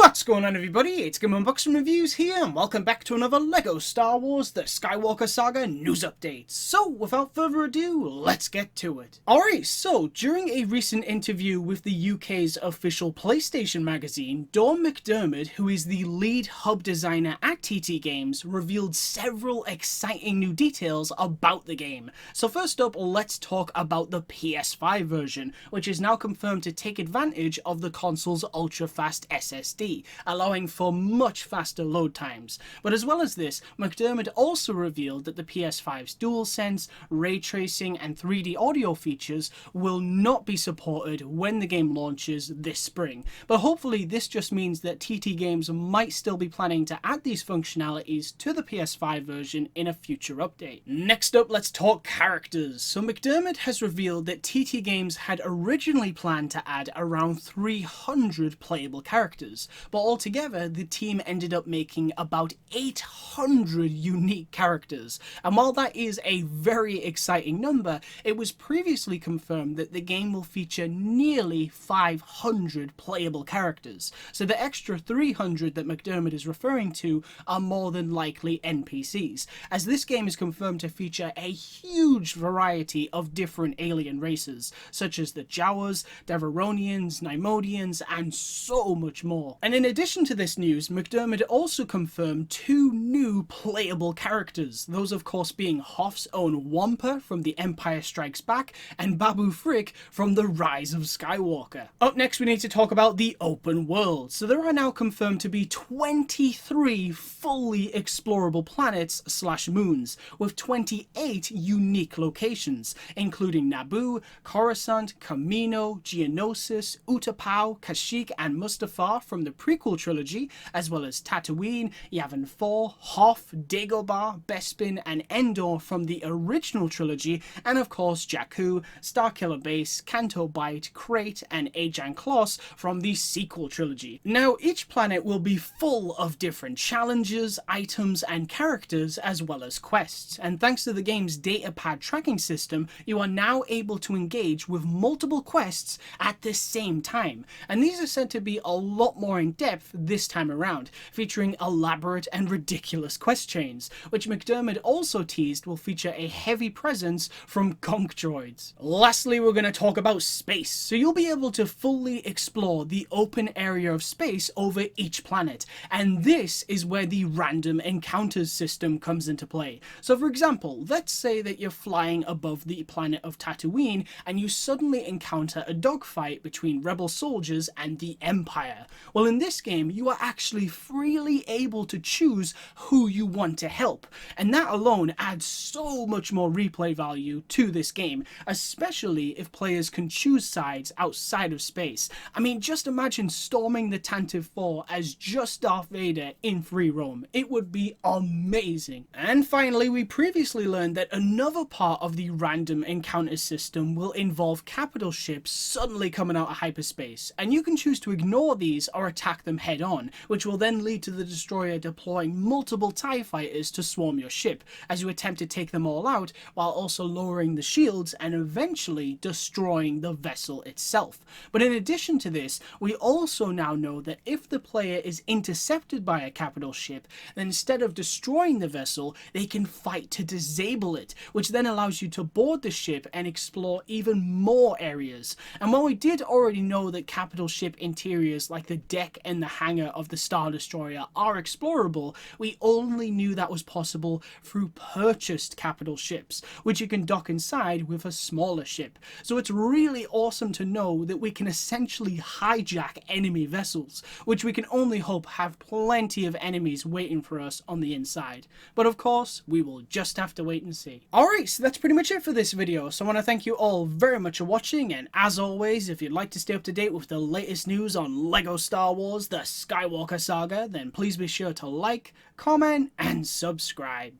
What's going on, everybody? It's GameUnboxingReviews here, and welcome back to another LEGO Star Wars The Skywalker Saga news update. So, without further ado, let's get to it. Alright, so, during a recent interview with the UK's official PlayStation magazine, Dawn McDermott, who is the lead hub designer at TT Games, revealed several exciting new details about the game. So first up, let's talk about the PS5 version, which is now confirmed to take advantage of the console's ultra-fast SSD, allowing for much faster load times. But as well as this, McDermott also revealed that the PS5's DualSense, ray tracing and 3D audio features will not be supported when the game launches this spring. But hopefully this just means that TT Games might still be planning to add these functionalities to the PS5 version in a future update. Next up, let's talk characters. So McDermott has revealed that TT Games had originally planned to add around 300 playable characters, but altogether the team ended up making about 800 unique characters. And while that is a very exciting number, it was previously confirmed that the game will feature nearly 500 playable characters. So the extra 300 that McDermott is referring to are more than likely NPCs, as this game is confirmed to feature a huge variety of different alien races, such as the Jawas, Devaronians, Nymodians, and so much more. And in addition to this news, McDermott also confirmed two new playable characters, those of course being Hoth's own Wampa from The Empire Strikes Back and Babu Frik from the Rise of Skywalker. Up next, we need to talk about the open world. So there are now confirmed to be 23 fully explorable planets / moons, with 28 unique locations, including Naboo, Coruscant, Kamino, Geonosis, Utapau, Kashyyyk and Mustafar from the prequel trilogy, as well as Tatooine, Yavin 4, Hoth, Dagobah, Bespin and Endor from the original trilogy, and of course Jakku, Starkiller Base, Canto Bight, Crait and Ajan Kloss from the sequel trilogy. Now each planet will be full of different challenges, items and characters, as well as quests, and thanks to the game's Datapad tracking system, you are now able to engage with multiple quests at the same time, and these are said to be a lot more in depth this time around, featuring elaborate and ridiculous quest chains, which McDermott also teased will feature a heavy presence from Gonk Droids. Lastly, we're going to talk about space. So you'll be able to fully explore the open area of space over each planet, and this is where the random encounters system comes into play. So for example, let's say that you're flying above the planet of Tatooine and you suddenly encounter a dogfight between rebel soldiers and the Empire. Well, in this game, you are actually freely able to choose who you want to help, and that alone adds so much more replay value to this game, especially if players can choose sides outside of space. I mean, just imagine storming the Tantive 4 as just Darth Vader in free roam. It would be amazing. And finally, we previously learned that another part of the random encounter system will involve capital ships suddenly coming out of hyperspace, and you can choose to ignore these or attack them head on, which will then lead to the destroyer deploying multiple TIE fighters to swarm your ship, as you attempt to take them all out while also lowering the shields and eventually destroying the vessel itself. But in addition to this, we also now know that if the player is intercepted by a capital ship, then instead of destroying the vessel, they can fight to disable it, which then allows you to board the ship and explore even more areas. And while we did already know that capital ship interiors like the deck and the hangar of the Star Destroyer are explorable, we only knew that was possible through purchased capital ships, which you can dock inside with a smaller ship. So it's really awesome to know that we can essentially hijack enemy vessels, which we can only hope have plenty of enemies waiting for us on the inside. But of course, we will just have to wait and see. Alright, so that's pretty much it for this video, so I want to thank you all very much for watching, and as always, if you'd like to stay up to date with the latest news on LEGO Star Wars The Skywalker Saga, then please be sure to like, comment, and subscribe.